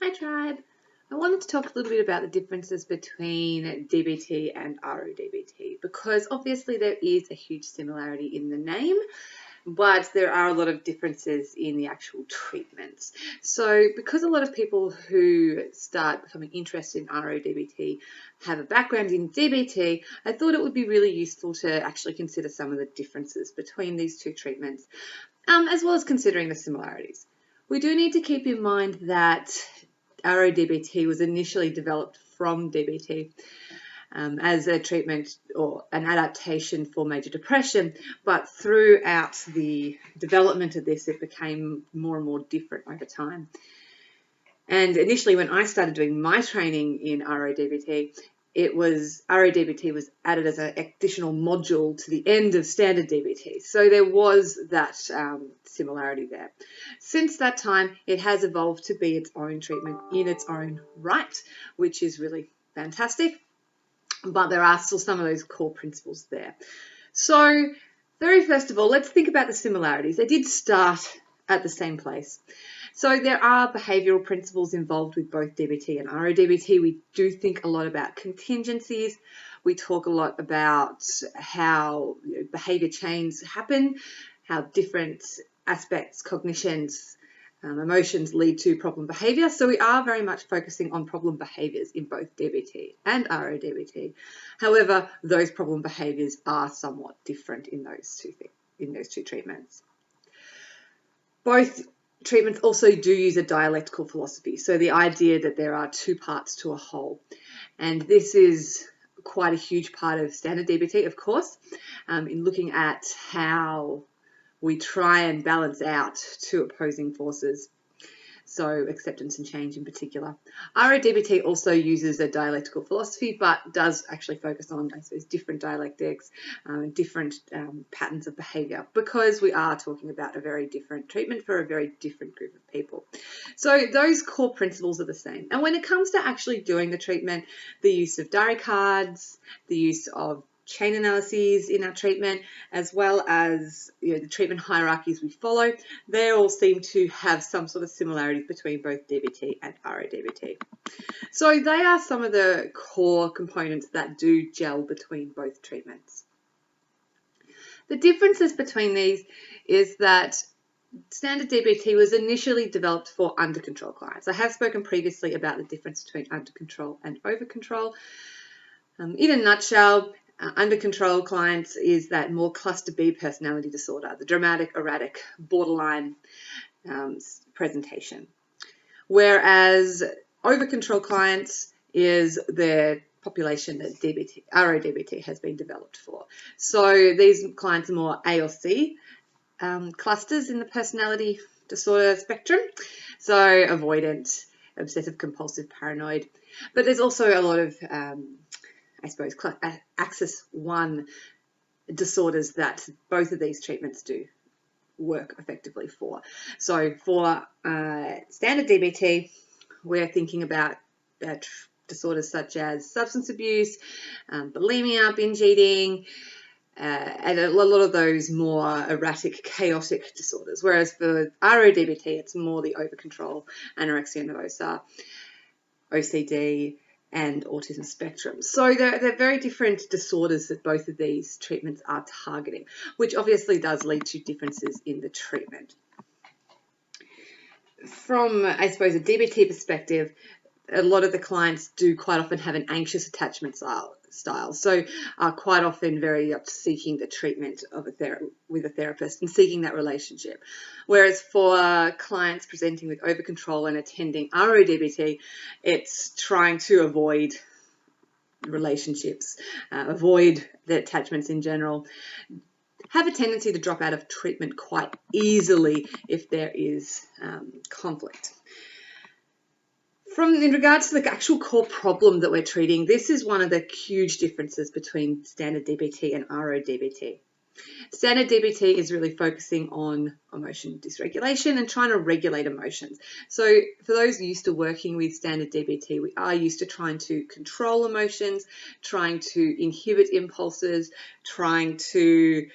Hi Tribe. I wanted to talk a little bit about the differences between DBT and RO-DBT because obviously there is a huge similarity in the name, but there are a lot of differences in the actual treatments. So because a lot of people who start becoming interested in RO-DBT have a background in DBT, I thought it would be really useful to actually consider some of the differences between these two treatments, as well as considering the similarities. We do need to keep in mind that RO-DBT was initially developed from DBT as a treatment or an adaptation for major depression, but throughout the development of this, it became more and more different over time. And initially, when I started doing my training in RO-DBT, RO-DBT was added as an additional module to the end of standard DBT. So there was that similarity there. Since that time, it has evolved to be its own treatment in its own right, which is really fantastic. But there are still some of those core principles there. So very first of all, let's think about the similarities. They did start at the same place. So there are behavioural principles involved with both DBT and RO-DBT. We do think a lot about contingencies. We talk a lot about how behaviour changes happen, how different aspects, cognitions, emotions lead to problem behaviour. So we are very much focusing on problem behaviours in both DBT and RO-DBT. However, those problem behaviours are somewhat different in those two treatments. Both treatments also do use a dialectical philosophy, so the idea that there are two parts to a whole. And this is quite a huge part of standard DBT, of course, in looking at how we try and balance out two opposing forces, so acceptance and change in particular. RO-DBT also uses a dialectical philosophy, but does actually focus on, I suppose, different dialectics, different patterns of behaviour, because we are talking about a very different treatment for a very different group of people. So those core principles are the same. And when it comes to actually doing the treatment, the use of diary cards, the use of chain analyses in our treatment, as well as the treatment hierarchies we follow, they all seem to have some sort of similarities between both DBT and RO-DBT. So they are some of the core components that do gel between both treatments. The differences between these is that standard DBT was initially developed for under control clients. I have spoken previously about the difference between under control and over control. In a nutshell, under control clients is that more cluster B personality disorder, the dramatic, erratic, borderline presentation. Whereas over control clients is the population that RO-DBT has been developed for. So these clients are more A or C clusters in the personality disorder spectrum. So avoidant, obsessive compulsive, paranoid. But there's also a lot of I suppose, axis 1 disorders that both of these treatments do work effectively for. So for standard DBT, we're thinking about disorders such as substance abuse, bulimia, binge eating, and a lot of those more erratic, chaotic disorders. Whereas for RO-DBT, it's more the over-control, anorexia nervosa, OCD, and autism spectrum. So they're very different disorders that both of these treatments are targeting, which obviously does lead to differences in the treatment. From, I suppose, a DBT perspective, a lot of the clients do quite often have an anxious attachment style, so are quite often very seeking the treatment of with a therapist and seeking that relationship. Whereas for clients presenting with over-control and attending RO-DBT, it's trying to avoid relationships, avoid the attachments in general, have a tendency to drop out of treatment quite easily if there is conflict. In regards to the actual core problem that we're treating, this is one of the huge differences between standard DBT and RO-DBT. Standard DBT is really focusing on emotion dysregulation and trying to regulate emotions. So for those used to working with standard DBT, we are used to trying to control emotions, trying to inhibit impulses, trying to,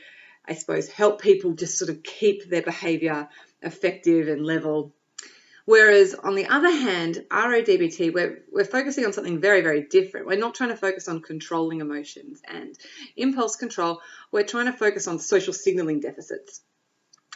I suppose, help people just sort of keep their behaviour effective and level. Whereas on the other hand, RO-DBT, we're focusing on something very, very different. We're not trying to focus on controlling emotions and impulse control. We're trying to focus on social signaling deficits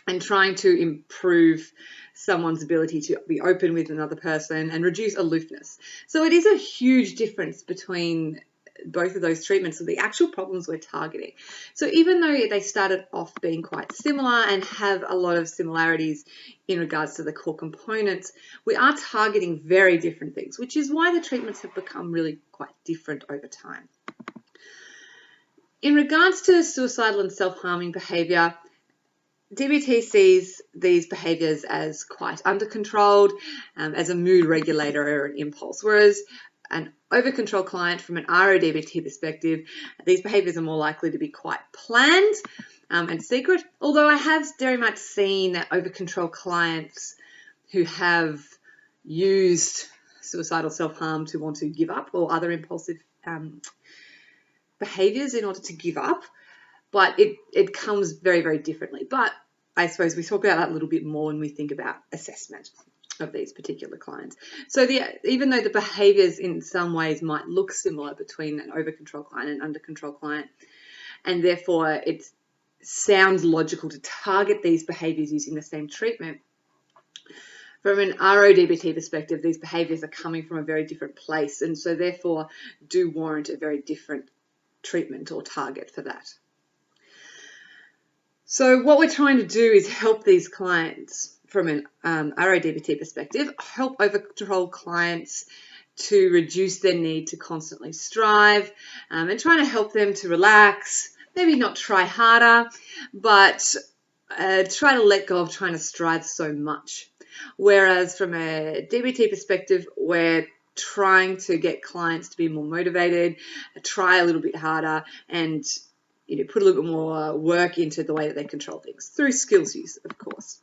and trying to improve someone's ability to be open with another person and reduce aloofness. So it is a huge difference between both of those treatments, so the actual problems we're targeting. So even though they started off being quite similar and have a lot of similarities in regards to the core components, we are targeting very different things, which is why the treatments have become really quite different over time. In regards to suicidal and self-harming behaviour, DBT sees these behaviours as quite under-controlled, as a mood regulator or an impulse, whereas an over-control client, from an RO-DBT perspective, these behaviours are more likely to be quite planned and secret, although I have very much seen over-control clients who have used suicidal self-harm to want to give up, or other impulsive behaviours in order to give up. But it comes very, very differently. But I suppose we talk about that a little bit more when we think about assessment of these particular clients. So even though the behaviours in some ways might look similar between an over-control client and under-control client, and therefore it sounds logical to target these behaviours using the same treatment, from an RO-DBT perspective, these behaviours are coming from a very different place, and so therefore do warrant a very different treatment or target for that. So what we're trying to do is help these clients from an RO-DBT perspective, help over-control clients to reduce their need to constantly strive, and trying to help them to relax, maybe not try harder, but try to let go of trying to strive so much. Whereas from a DBT perspective, we're trying to get clients to be more motivated, try a little bit harder, and put a little bit more work into the way that they control things, through skills use, of course.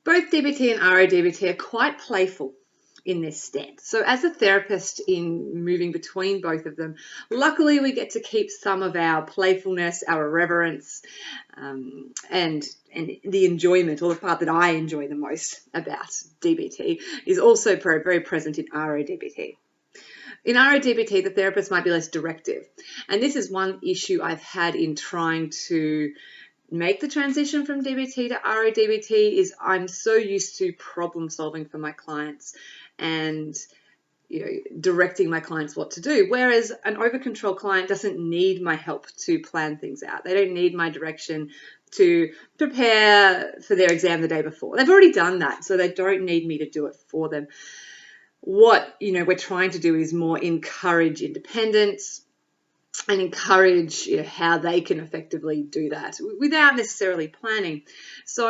Both DBT and RO-DBT are quite playful in this stance. So as a therapist, in moving between both of them, luckily we get to keep some of our playfulness, our irreverence, and the enjoyment, or the part that I enjoy the most about DBT, is also very present in RO-DBT. In RO-DBT, the therapist might be less directive. And this is one issue I've had in trying to make the transition from DBT to RO-DBT, is I'm so used to problem solving for my clients and directing my clients what to do. Whereas an over-control client doesn't need my help to plan things out. They don't need my direction to prepare for their exam the day before. They've already done that, so they don't need me to do it for them. What we're trying to do is more encourage independence and encourage how they can effectively do that without necessarily planning. So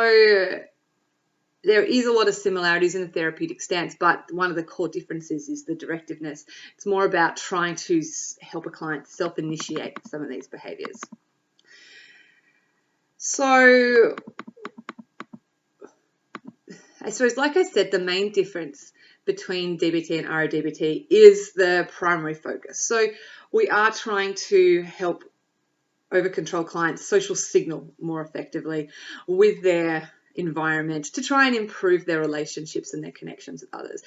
there is a lot of similarities in the therapeutic stance, but one of the core differences is the directiveness. It's more about trying to help a client self-initiate some of these behaviours. So I suppose, like I said, the main difference between DBT and RO-DBT is the primary focus. So we are trying to help over-control clients social signal more effectively with their environment to try and improve their relationships and their connections with others,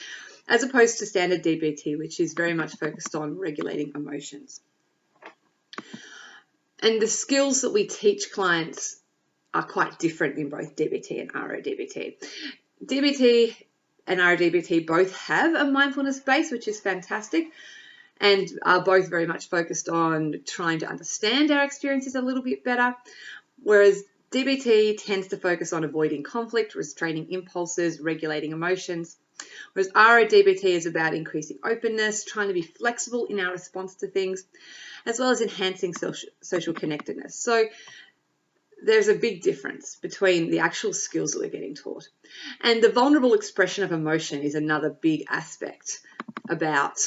as opposed to standard DBT, which is very much focused on regulating emotions. And the skills that we teach clients are quite different in both DBT and RO-DBT. DBT and RO-DBT both have a mindfulness base, which is fantastic, and are both very much focused on trying to understand our experiences a little bit better, whereas DBT tends to focus on avoiding conflict, restraining impulses, regulating emotions, whereas RO-DBT is about increasing openness, trying to be flexible in our response to things, as well as enhancing social connectedness. So there's a big difference between the actual skills that we're getting taught. And the vulnerable expression of emotion is another big aspect about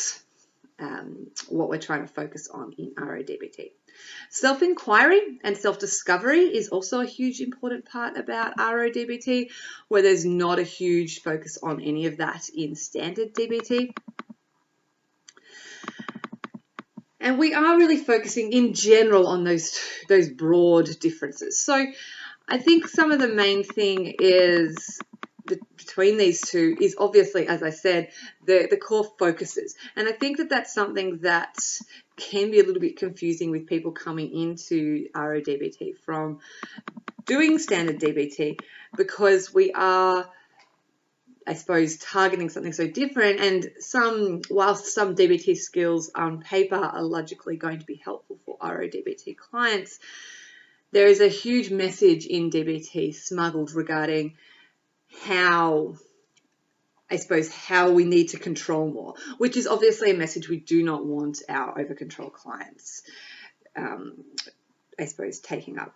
what we're trying to focus on in RO-DBT. Self-inquiry and self-discovery is also a huge important part about RO-DBT, where there's not a huge focus on any of that in standard DBT. And we are really focusing in general on those broad differences. So I think some of the main thing is between these two is obviously, as I said, the core focuses. And I think that that's something that can be a little bit confusing with people coming into RO-DBT from doing standard DBT, because we are, I suppose, targeting something so different, and whilst some DBT skills on paper are logically going to be helpful for RO-DBT clients, there is a huge message in DBT smuggled regarding how we need to control more, which is obviously a message we do not want our over-control clients, taking up.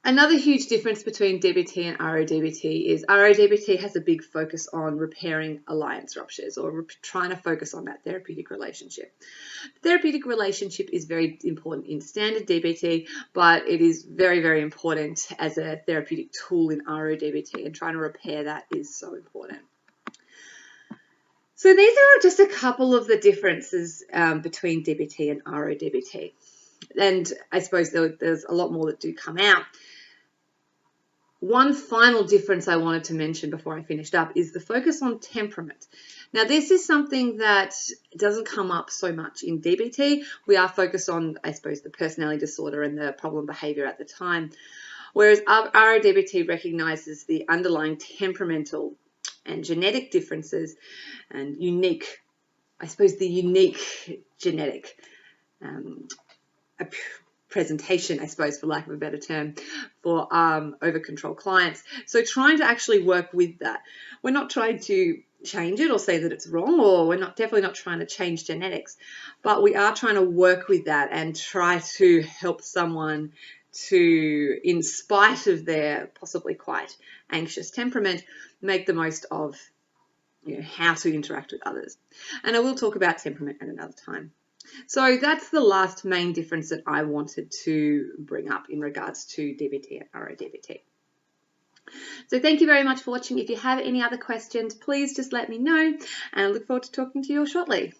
Another huge difference between DBT and RO-DBT is RO-DBT has a big focus on repairing alliance ruptures, or trying to focus on that therapeutic relationship. The therapeutic relationship is very important in standard DBT, but it is very, very important as a therapeutic tool in RO-DBT, and trying to repair that is so important. So these are just a couple of the differences between DBT and RO-DBT. And I suppose there's a lot more that do come out. One final difference I wanted to mention before I finished up is the focus on temperament. Now, this is something that doesn't come up so much in DBT. We are focused on, I suppose, the personality disorder and the problem behavior at the time, whereas RO-DBT recognizes the underlying temperamental and genetic differences and the unique genetic presentation, I suppose, for lack of a better term, for over-control clients. So trying to actually work with that. We're not trying to change it or say that it's wrong, or we're definitely not trying to change genetics, but we are trying to work with that and try to help someone to, in spite of their possibly quite anxious temperament, make the most of how to interact with others. And I will talk about temperament at another time. So that's the last main difference that I wanted to bring up in regards to DBT and RO-DBT. So thank you very much for watching. If you have any other questions, please just let me know, and I look forward to talking to you all shortly.